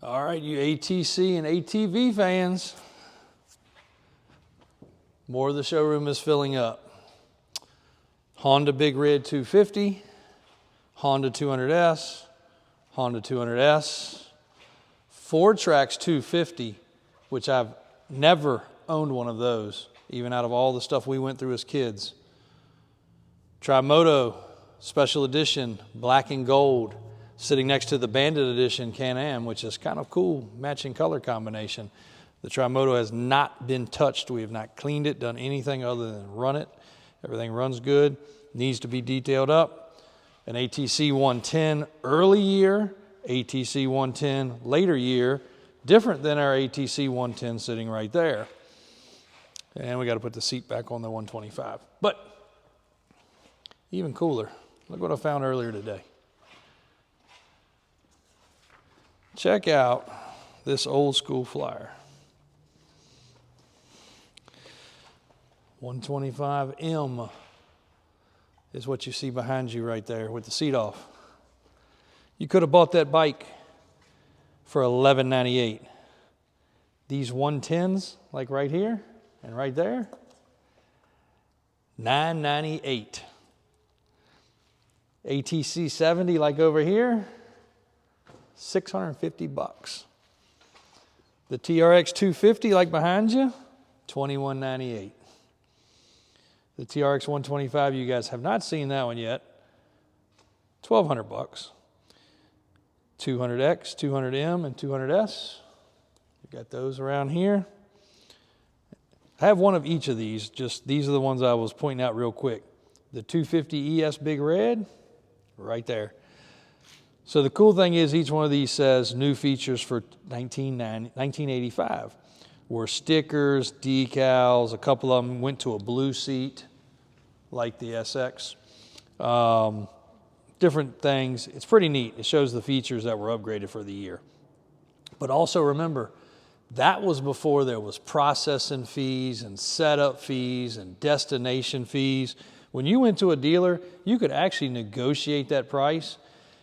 All right, you ATC and ATV fans, more of the showroom is filling up. Honda Big Red 250, Honda 200S, Honda 200S, Ford Trax 250, which I've never owned one of those, even out of all the stuff we went through as kids. Trimoto Special Edition, black and gold, sitting next to the Bandit Edition Can-Am, which is kind of cool, matching color combination. The Trimoto has not been touched. We have not cleaned it, done anything other than run it. Everything runs good, needs to be detailed up. An ATC 110 early year, ATC 110 later year, different than our ATC 110 sitting right there. And we got to put the seat back on the 125. But even cooler, look what I found earlier today. Check out this old school flyer. 125M is what you see behind you right there with the seat off. You could have bought that bike for $11.98. These 110s, like right here and right there, $9.98. ATC 70, like over here, $650. The TRX 250, like behind you, $21.98. The TRX 125, you guys have not seen that one yet, $1,200. 200X, 200M, and 200S. You got those around here. I have one of each of these. Just these are the ones I was pointing out real quick. The 250 ES Big Red, right there. So the cool thing is each one of these says new features for 1985. Were stickers, decals, a couple of them went to a blue seat like the SX. Different things. It's pretty neat. It shows the features that were upgraded for the year. But also remember, that was before there was processing fees and setup fees and destination fees. When you went to a dealer, you could actually negotiate that price.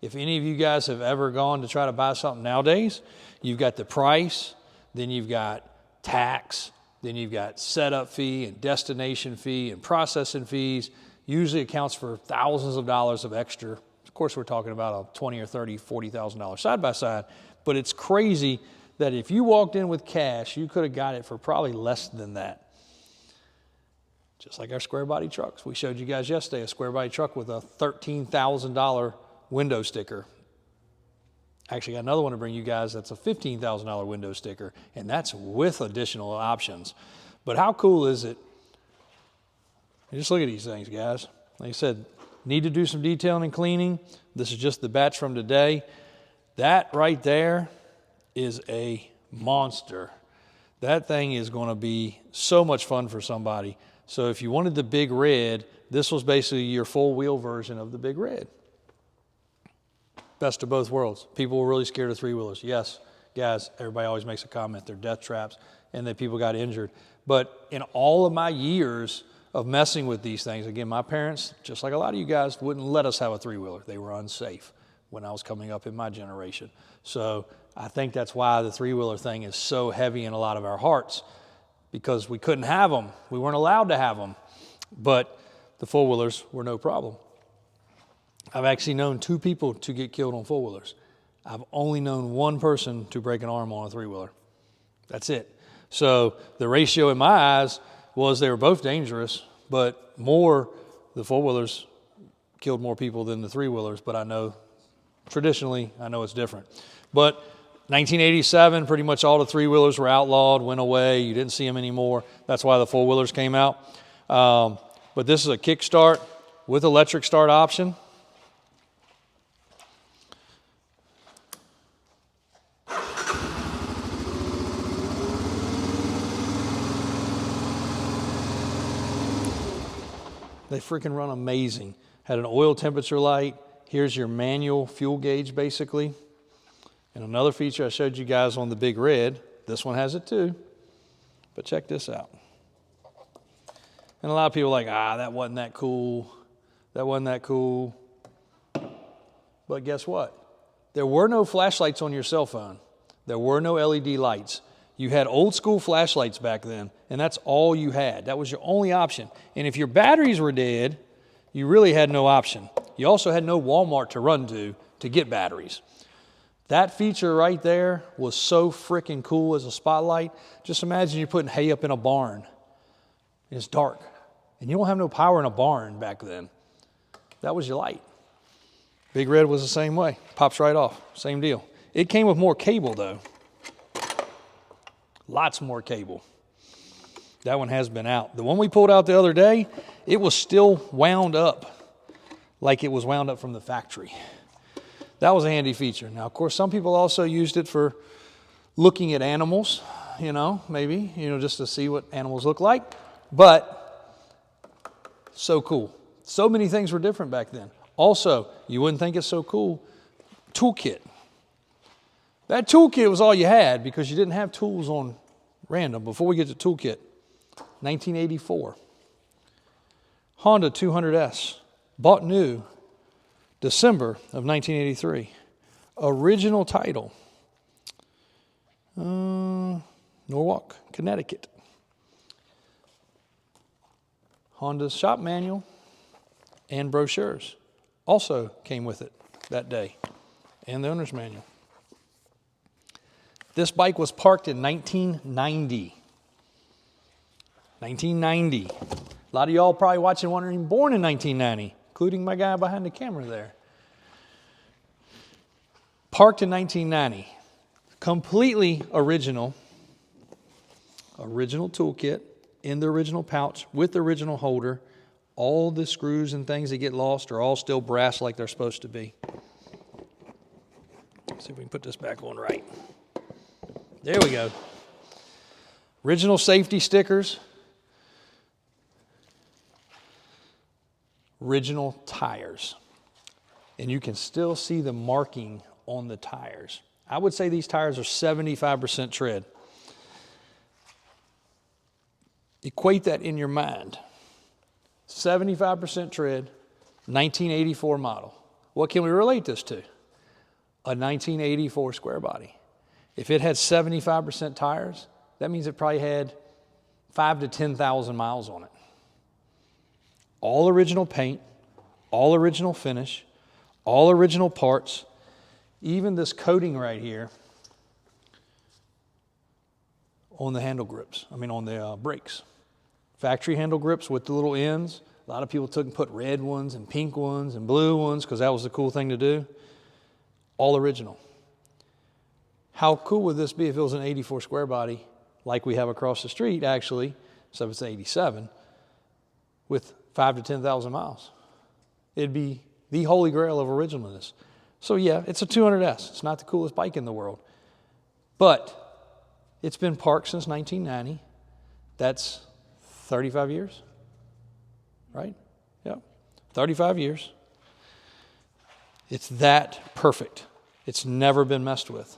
If any of you guys have ever gone to try to buy something nowadays, you've got the price, then you've got tax, then you've got setup fee and destination fee and processing fees. Usually accounts for thousands of dollars of extra. Of course, we're talking about a $20,000 or $30,000, $40,000 side-by-side, but it's crazy that if you walked in with cash, you could have got it for probably less than that. Just like our square body trucks. We showed you guys yesterday a square body truck with a $13,000 window sticker. Actually got another one to bring you guys that's a $15,000 window sticker, and that's with additional options. But how cool is it? Just look at these things, guys. Like I said, need to do some detailing and cleaning. This is just the batch from today. That right there is a monster. That thing is going to be so much fun for somebody. So if you wanted the Big Red, this was basically your full wheel version of the Big Red. Best of both worlds. People were really scared of three-wheelers. Yes, guys, everybody always makes a comment. They're death traps and that people got injured. But in all of my years of messing with these things, again, my parents, just like a lot of you guys, wouldn't let us have a three-wheeler. They were unsafe when I was coming up in my generation. So I think that's why the three-wheeler thing is so heavy in a lot of our hearts, because we couldn't have them. We weren't allowed to have them. But the four-wheelers were no problem. I've actually known 2 people to get killed on four-wheelers. I've only known 1 person to break an arm on a three-wheeler. That's it. So the ratio in my eyes was they were both dangerous, but the four-wheelers killed more people than the three-wheelers, but I know traditionally, I know it's different. But 1987, pretty much all the three-wheelers were outlawed, went away. You didn't see them anymore. That's why the four-wheelers came out. But this is a kickstart with electric start option. They freaking run amazing. Had an oil temperature light. Here's your manual fuel gauge, basically. And another feature I showed you guys on the Big Red, this one has it too. But check this out. And a lot of people are like, that wasn't that cool. That wasn't that cool. But guess what? There were no flashlights on your cell phone. There were no LED lights. You had old school flashlights back then, and that's all you had. That was your only option. And if your batteries were dead, you really had no option. You also had no Walmart to run to get batteries. That feature right there was so freaking cool as a spotlight. Just imagine you're putting hay up in a barn. It's dark, and you don't have no power in a barn back then. That was your light. Big Red was the same way. Pops right off. Same deal. It came with more cable, though. Lots more cable. That one has been out. The one we pulled out the other day, it was still wound up like it was wound up from the factory. That was a handy feature. Now, of course, some people also used it for looking at animals, maybe, just to see what animals look like. But so cool. So many things were different back then. Also, you wouldn't think it's so cool, toolkit. That toolkit was all you had because you didn't have tools on random. Before we get to toolkit, 1984. Honda 200S, bought new, December of 1983. Original title, Norwalk, Connecticut. Honda's shop manual and brochures also came with it that day, and the owner's manual. This bike was parked in 1990. 1990. A lot of y'all probably watching weren't even born in 1990, including my guy behind the camera there. Parked in 1990. Completely original. Original toolkit in the original pouch with the original holder. All the screws and things that get lost are all still brass like they're supposed to be. Let's see if we can put this back on right. There we go. Original safety stickers. Original tires. And you can still see the marking on the tires. I would say these tires are 75% tread. Equate that in your mind. 75% tread, 1984 model. What can we relate this to? A 1984 square body. If it had 75% tires, that means it probably had 5,000 to 10,000 miles on it. All original paint, all original finish, all original parts. Even this coating right here on the handle grips, on the brakes. Factory handle grips with the little ends. A lot of people took and put red ones and pink ones and blue ones because that was the cool thing to do. All original. How cool would this be if it was an 84 square body like we have across the street, actually, so if it's 87, with 5,000 to 10,000 miles? It'd be the holy grail of originalness. So yeah, it's a 200S. It's not the coolest bike in the world. But it's been parked since 1990. That's 35 years, right? Yeah, 35 years. It's that perfect. It's never been messed with.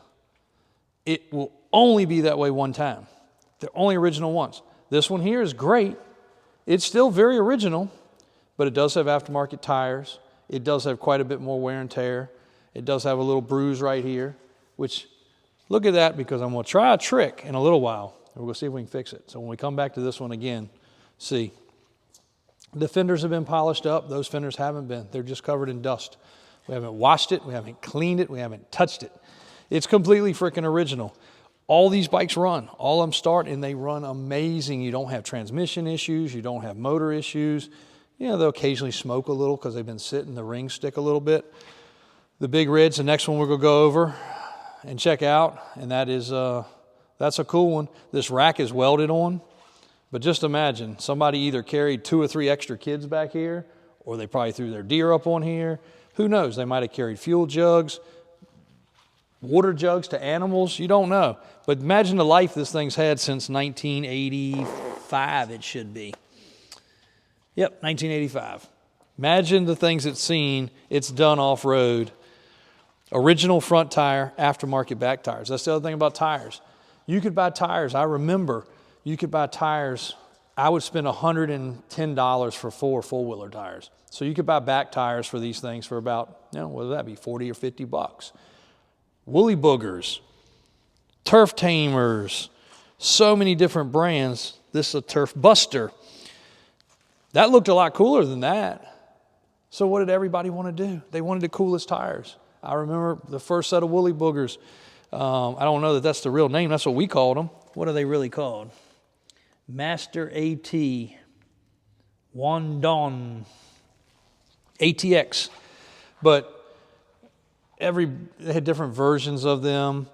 It will only be that way one time. They're only original ones. This one here is great. It's still very original, but it does have aftermarket tires. It does have quite a bit more wear and tear. It does have a little bruise right here, which, look at that, because I'm going to try a trick in a little while. We're going to see if we can fix it. So when we come back to this one again, see. The fenders have been polished up. Those fenders haven't been. They're just covered in dust. We haven't washed it. We haven't cleaned it. We haven't touched it. It's completely freaking original. All these bikes run. All of them start, and they run amazing. You don't have transmission issues. You don't have motor issues. They'll occasionally smoke a little because they've been sitting. The rings stick a little bit. The Big Red's the next one we're going to go over and check out, and that is that's a cool one. This rack is welded on, but just imagine somebody either carried 2 or 3 extra kids back here, or they probably threw their deer up on here. Who knows? They might have carried fuel jugs, water jugs to animals. You don't know. But imagine the life this thing's had since 1985, it should be. Yep, 1985. Imagine the things it's seen. It's done off-road. Original front tire, aftermarket back tires. That's the other thing about tires. You could buy tires. I remember you could buy tires. I would spend $110 for 4 four-wheeler tires. So you could buy back tires for these things for about, what would that be, 40 or 50 bucks. Woolly boogers. turf tamers, so many different brands. This is a Turf Buster. That looked a lot cooler than that. So what did everybody want to do? They wanted the coolest tires. I remember the first set of woolly boogers. I don't know that that's the real name. That's what we called them. What are they really called? Master AT Wandon ATX. But they had different versions of them.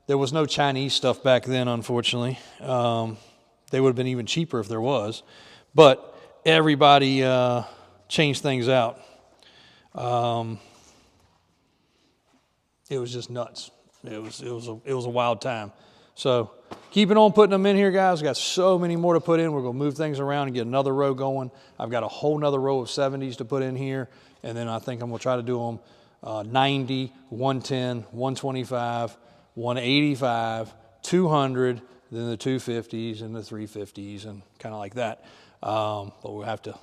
There was no Chinese stuff back then, unfortunately. They would have been even cheaper if there was. But everybody changed things out. It was just nuts. It was a wild time. So keeping on putting them in here, guys. Got so many more to put in. We're going to move things around and get another row going. I've got a whole nother row of 70s to put in here. And then I think I'm going to try to do them 90, 110, 125, 185, 200, then the 250s and the 350s and kind of like that. But we'll have to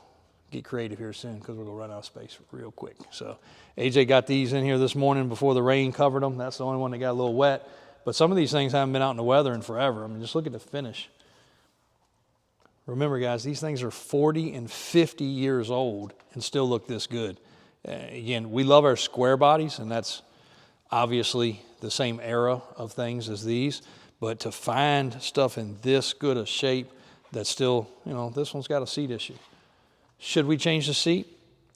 get creative here soon because we're going to run out of space real quick. So AJ got these in here this morning before the rain covered them. That's the only one that got a little wet. But some of these things haven't been out in the weather in forever. I mean, just look at the finish. Remember, guys, these things are 40 and 50 years old and still look this good. Again, we love our square bodies, and that's obviously the same era of things as these. But to find stuff in this good a shape that's still, this one's got a seat issue. Should we change the seat?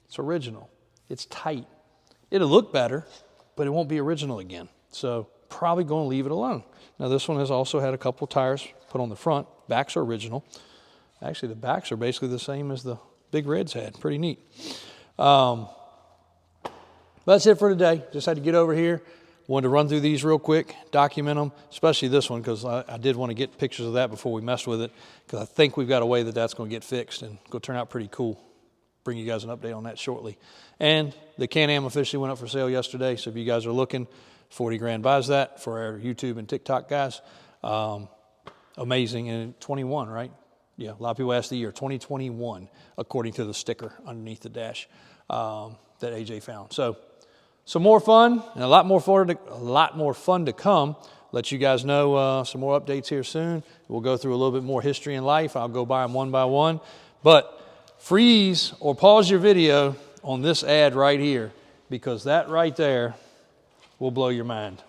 It's original. It's tight. It'll look better, but it won't be original again. So probably going to leave it alone. Now this one has also had a couple tires put on the front. Backs are original. Actually, the backs are basically the same as the Big Reds had. Pretty neat. That's it for today. Just had to get over here. Wanted to run through these real quick, document them, especially this one because I did want to get pictures of that before we messed with it because I think we've got a way that that's going to get fixed and go turn out pretty cool. Bring you guys an update on that shortly. And the Can-Am officially went up for sale yesterday, so if you guys are looking, 40 grand buys that for our YouTube and TikTok guys. Amazing. And 21, right? Yeah, a lot of people asked the year, 2021, according to the sticker underneath the dash that AJ found. So some more fun and a lot more fun to come. Let you guys know some more updates here soon. We'll go through a little bit more history in life. I'll go by them one by one. But freeze or pause your video on this ad right here because that right there will blow your mind.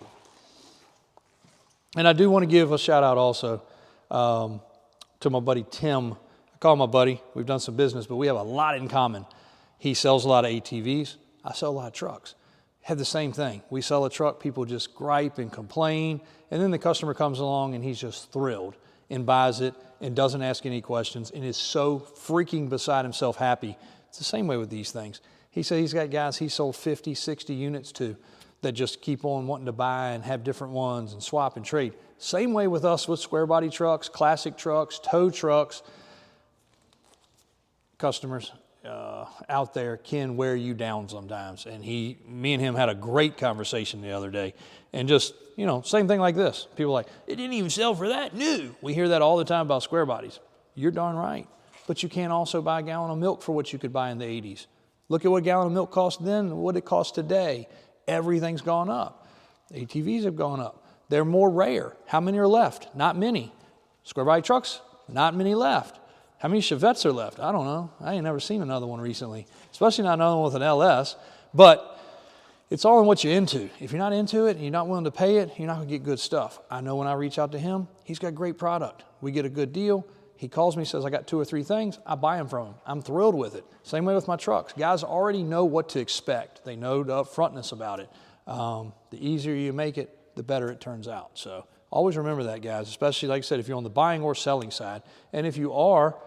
And I do want to give a shout out also to my buddy Tim. I call him my buddy. We've done some business, but we have a lot in common. He sells a lot of ATVs. I sell a lot of trucks. Have the same thing. We sell a truck, people just gripe and complain, and then the customer comes along and he's just thrilled and buys it and doesn't ask any questions and is so freaking beside himself happy. It's the same way with these things. He said he's got guys he sold 50, 60 units to that just keep on wanting to buy and have different ones and swap and trade. Same way with us with square body trucks, classic trucks, tow trucks. Customers out there can wear you down sometimes. And me and him had a great conversation the other day. And just, same thing like this. People are like, it didn't even sell for that new. We hear that all the time about square bodies. You're darn right. But you can't also buy a gallon of milk for what you could buy in the 80s. Look at what a gallon of milk cost then and what it costs today. Everything's gone up. ATVs have gone up. They're more rare. How many are left? Not many. Square body trucks? Not many left. How many Chevettes are left? I don't know. I ain't never seen another one recently, especially not another one with an LS. But it's all in what you're into. If you're not into it and you're not willing to pay it, you're not going to get good stuff. I know when I reach out to him, he's got great product. We get a good deal. He calls me, says, I got 2 or 3 things. I buy them from him. I'm thrilled with it. Same way with my trucks. Guys already know what to expect. They know the upfrontness about it. The easier you make it, the better it turns out. So always remember that, guys, especially, like I said, if you're on the buying or selling side. And if you are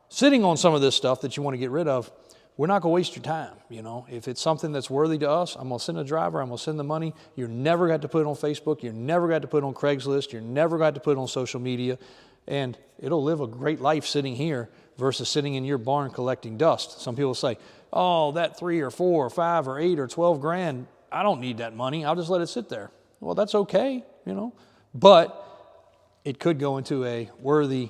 sitting on some of this stuff that you want to get rid of, we're not going to waste your time. If it's something that's worthy to us, I'm going to send a driver, I'm going to send the money. You're never got to put it on Facebook. You're never got to put it on Craigslist. You're never got to put it on social media. And it'll live a great life sitting here versus sitting in your barn collecting dust. Some people say, oh, that 3 or 4 or 5 or 8 or 12 grand, I don't need that money. I'll just let it sit there. Well, that's okay, But it could go into a worthy,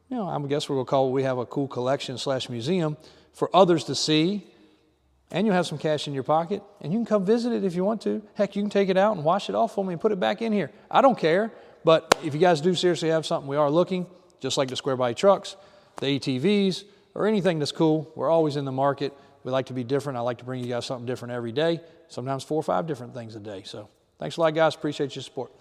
I guess we're going to call it, we have a cool collection / museum for others to see. And you have some cash in your pocket. And you can come visit it if you want to. Heck, you can take it out and wash it off for me and put it back in here. I don't care. But if you guys do seriously have something, we are looking, just like the square body trucks, the ATVs, or anything that's cool. We're always in the market. We like to be different. I like to bring you guys something different every day, sometimes 4 or 5 different things a day. So thanks a lot, guys. Appreciate your support.